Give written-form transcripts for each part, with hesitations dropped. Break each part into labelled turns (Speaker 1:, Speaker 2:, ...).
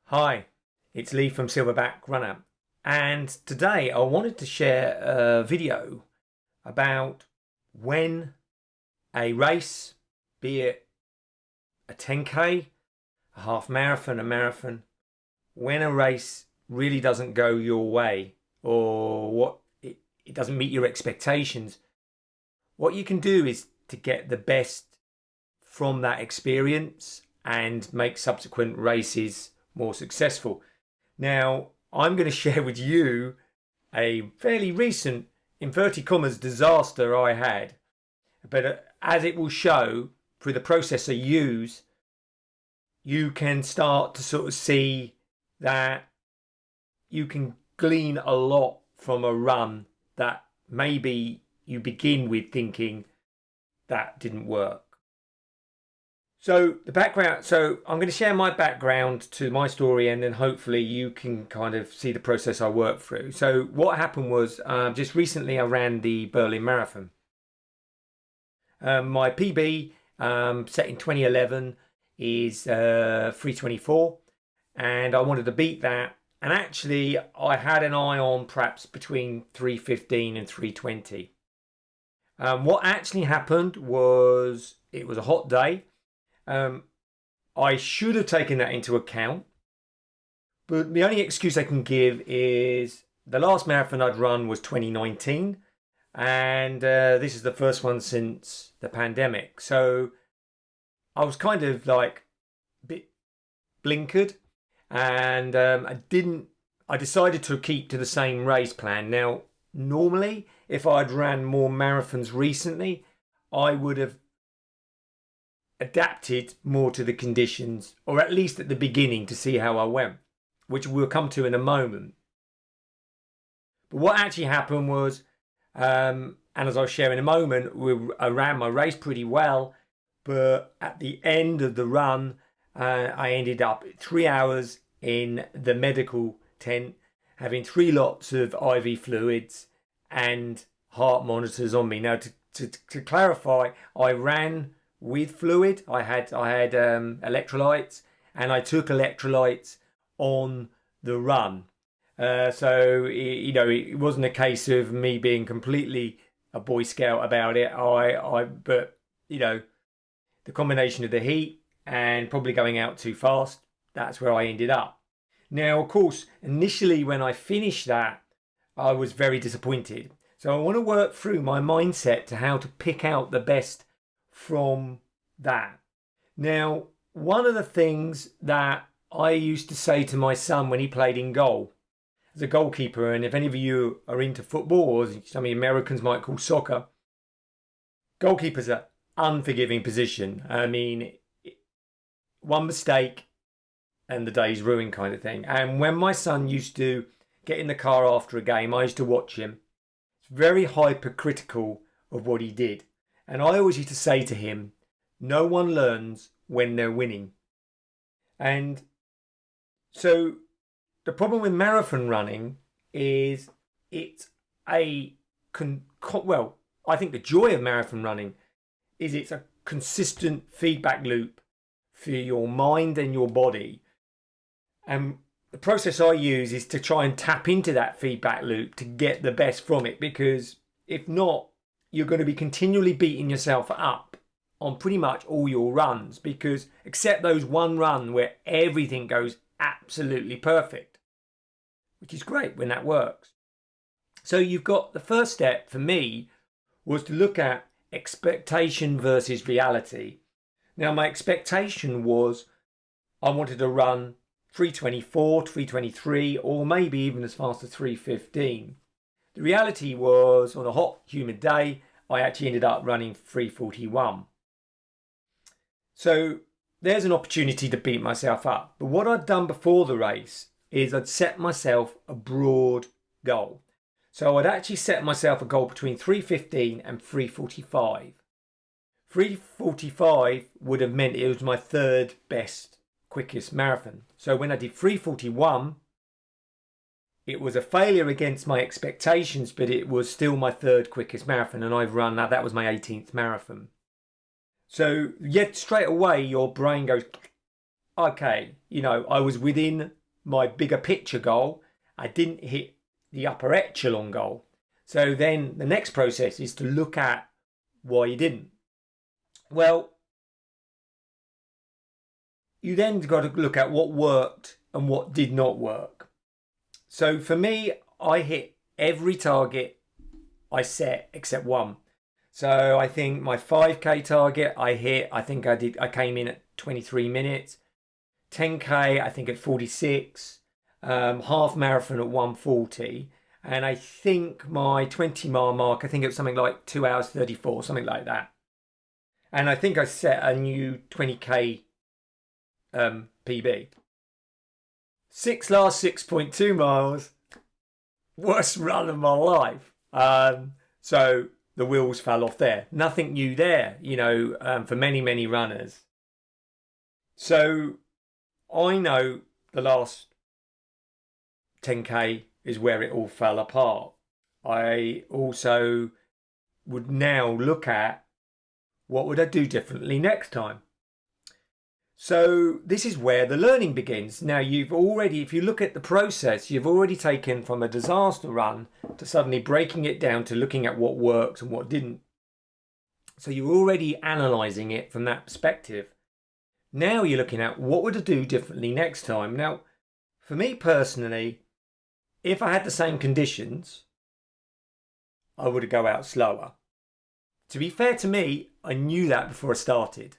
Speaker 1: Hi, it's Lee from Silverback Runner, and today I wanted to share a video about when a race, be it a 10K, a half marathon, a marathon, when a race really doesn't go your way or it doesn't meet your expectations, what you can do is to get the best from that experience and make subsequent races more successful. Now, I'm going to share with you a fairly recent, inverted commas, disaster I had. But as it will show through the process I use, you can start to sort of see that you can glean a lot from a run that maybe you begin with thinking that didn't work. So the background, so I'm going to share my background to my story, and then hopefully you can kind of see the process I worked through. So what happened was just recently I ran the Berlin Marathon. My PB set in 2011 is 3:24, and I wanted to beat that. And actually I had an eye on perhaps between 3:15 and 3:20. What actually happened was it was a hot day. I should have taken that into account, but the only excuse I can give is the last marathon I'd run was 2019, and this is the first one since the pandemic. So I was kind of like a bit blinkered, and I decided to keep to the same race plan. Now, normally, if I'd ran more marathons recently, I would have adapted more to the conditions, or at least at the beginning, to see how I went, which we'll come to in a moment. But what actually happened was, and as I'll share in a moment, I ran my race pretty well, but at the end of the run, I ended up 3 hours in the medical tent, having 3 lots of IV fluids and heart monitors on me. Now, to clarify, I ran with fluid. I had electrolytes, and I took electrolytes on the run. So it wasn't a case of me being completely a Boy Scout about it. But the combination of the heat and probably going out too fast, that's where I ended up. Now, of course, initially when I finished that, I was very disappointed. So I want to work through my mindset to how to pick out the best from that. Now, one of the things that I used to say to my son when he played in goal as a goalkeeper, and if any of you are into football, or some Americans might call soccer, goalkeeper's an unforgiving position. I mean, one mistake and the day's ruined kind of thing. And when my son used to get in the car after a game, I used to watch him. It's very hypercritical of what he did. And I always used to say to him, no one learns when they're winning. And so the problem with marathon running is I think the joy of marathon running is it's a consistent feedback loop for your mind and your body. And the process I use is to try and tap into that feedback loop to get the best from it, because if not, you're going to be continually beating yourself up on pretty much all your runs, because except those one run where everything goes absolutely perfect, which is great when that works. So you've got the first step for me was to look at expectation versus reality. Now, my expectation was I wanted to run 3:24, 3:23, or maybe even as fast as 3:15. The reality was, on a hot, humid day, I actually ended up running 3:41. So there's an opportunity to beat myself up. But what I'd done before the race is I'd set myself a broad goal. So I'd actually set myself a goal between 3:15 and 3:45. 3:45 would have meant it was my third best, quickest marathon. So when I did 3:41, it was a failure against my expectations, but it was still my third quickest marathon, and I've run that. That was my 18th marathon. So yet straight away your brain goes, okay, I was within my bigger picture goal. I didn't hit the upper echelon goal. So then the next process is to look at why you didn't. Well, you then got to look at what worked and what did not work. So for me, I hit every target I set except one. So I think my 5k target I hit. I think I came in at 23 minutes. 10k I think at 46. Half marathon at 140. And I think my 20-mile mark, I think it was something like 2 hours 34, something like that. And I think I set a new 20k PB. Last 6.2 miles, worst run of my life. So the wheels fell off there. Nothing new there, for many, many runners. So I know the last 10k is where it all fell apart. I also would now look at what would I do differently next time. So this is where the learning begins. Now if you look at the process, you've already taken from a disaster run to suddenly breaking it down to looking at what worked and what didn't. So you're already analysing it from that perspective. Now you're looking at what would I do differently next time. Now, for me personally, if I had the same conditions, I would go out slower. To be fair to me, I knew that before I started.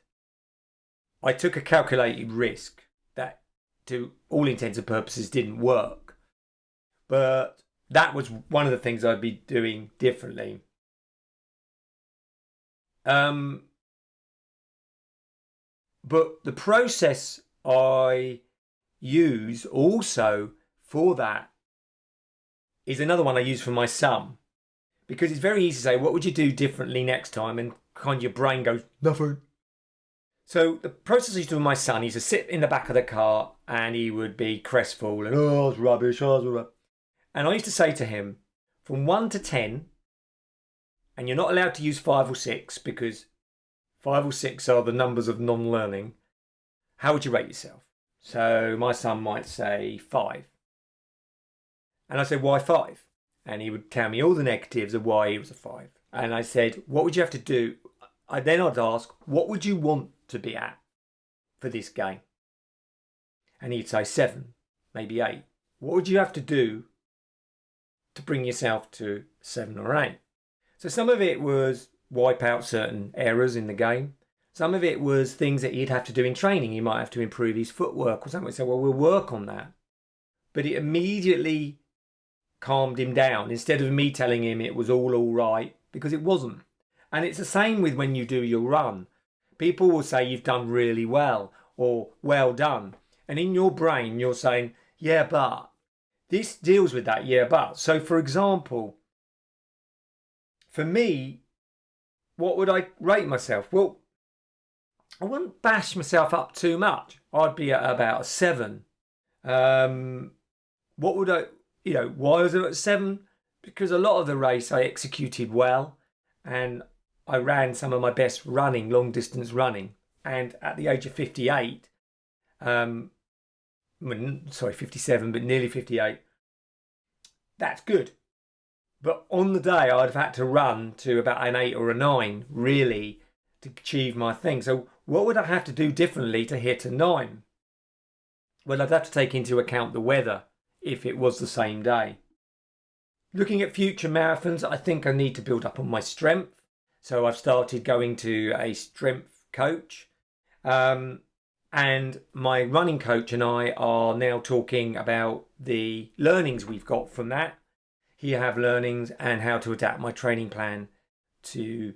Speaker 1: I took a calculated risk that, to all intents and purposes, didn't work. But that was one of the things I'd be doing differently. But the process I use also for that is another one I use for my son. Because it's very easy to say, what would you do differently next time? And kind of your brain goes, nothing. So the process I used to do with my son, he used to sit in the back of the car and he would be crestfallen. Oh, it's rubbish. And I used to say to him, from 1 to 10, and you're not allowed to use 5 or 6 because 5 or 6 are the numbers of non-learning. How would you rate yourself? So my son might say 5. And I said, why 5? And he would tell me all the negatives of why he was a 5. And I said, what would you have to do? I'd ask, what would you want to be at for this game? And he'd say 7, maybe 8. What would you have to do to bring yourself to 7 or 8? So some of it was wipe out certain errors in the game. Some of it was things that he'd have to do in training. He might have to improve his footwork or something. So, well, we'll work on that. But it immediately calmed him down instead of me telling him it was all right, because it wasn't. And it's the same with when you do your run. People will say you've done really well or well done. And in your brain, you're saying, yeah, but this deals with that, yeah, but. So, for example, for me, what would I rate myself? Well, I wouldn't bash myself up too much. I'd be at about a 7. What would I, why was it at 7? Because a lot of the race I executed well and I ran some of my best running, long distance running. And at the age of 58, 57, but nearly 58, that's good. But on the day, I'd have had to run to about an 8 or a 9, really, to achieve my thing. So what would I have to do differently to hit a 9? Well, I'd have to take into account the weather if it was the same day. Looking at future marathons, I think I need to build up on my strength. So I've started going to a strength coach. And my running coach and I are now talking about the learnings we've got from that. Here have learnings and how to adapt my training plan to,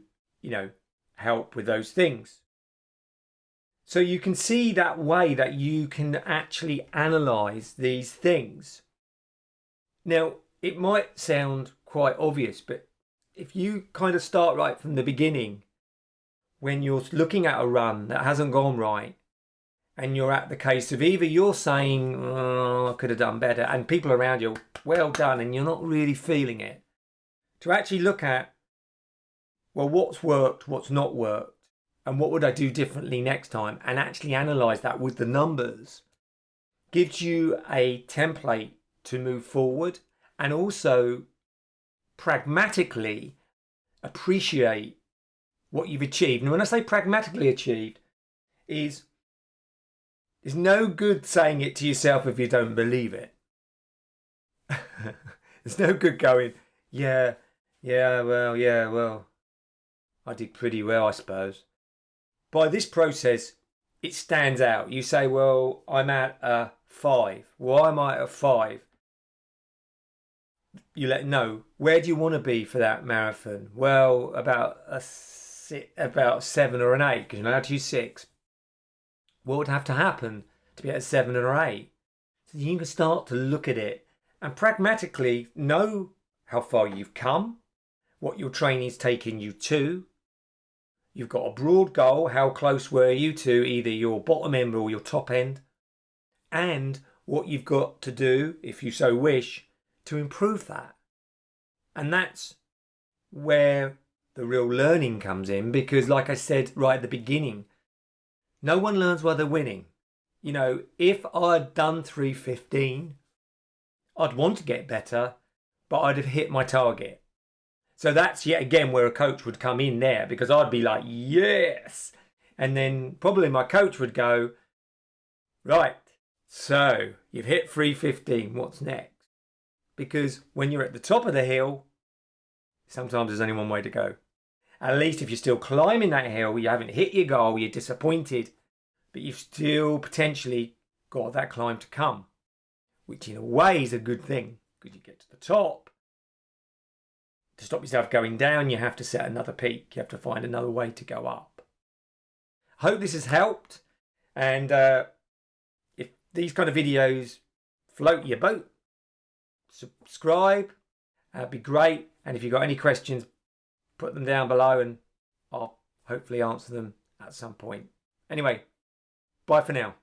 Speaker 1: help with those things. So you can see that way that you can actually analyse these things. Now, it might sound quite obvious, but if you kind of start right from the beginning, when you're looking at a run that hasn't gone right, and you're at the case of either you're saying, oh, I could have done better, and people around you, well done, and you're not really feeling it, to actually look at, well, what's worked, what's not worked, and what would I do differently next time, and actually analyze that with the numbers, gives you a template to move forward and also pragmatically appreciate what you've achieved. And when I say pragmatically achieved, is it's no good saying it to yourself if you don't believe it. It's no good going, yeah, well, I did pretty well, I suppose. By this process, it stands out. You say, well, I'm at a 5. Why am I at a 5? You let know, where do you want to be for that marathon? Well, about 7 or an 8, because you're allowed to use 6. What would have to happen to be at a 7 or 8? So you can start to look at it and pragmatically know how far you've come, what your training's taken you to. You've got a broad goal. How close were you to either your bottom end or your top end? And what you've got to do, if you so wish, to improve that. And that's where the real learning comes in, because like I said right at the beginning, no one learns while they're winning. You know, if I'd done 3:15, I'd want to get better, but I'd have hit my target. So that's yet again where a coach would come in there, because I'd be like, yes. And then probably my coach would go, right, so you've hit 3:15, what's next? Because when you're at the top of the hill, sometimes there's only one way to go. At least if you're still climbing that hill, you haven't hit your goal, you're disappointed, but you've still potentially got that climb to come, which in a way is a good thing, because you get to the top. To stop yourself going down, you have to set another peak. You have to find another way to go up. I hope this has helped. And if these kind of videos float your boat, subscribe. That'd be great. And if you've got any questions, put them down below and I'll hopefully answer them at some point. Anyway, bye for now.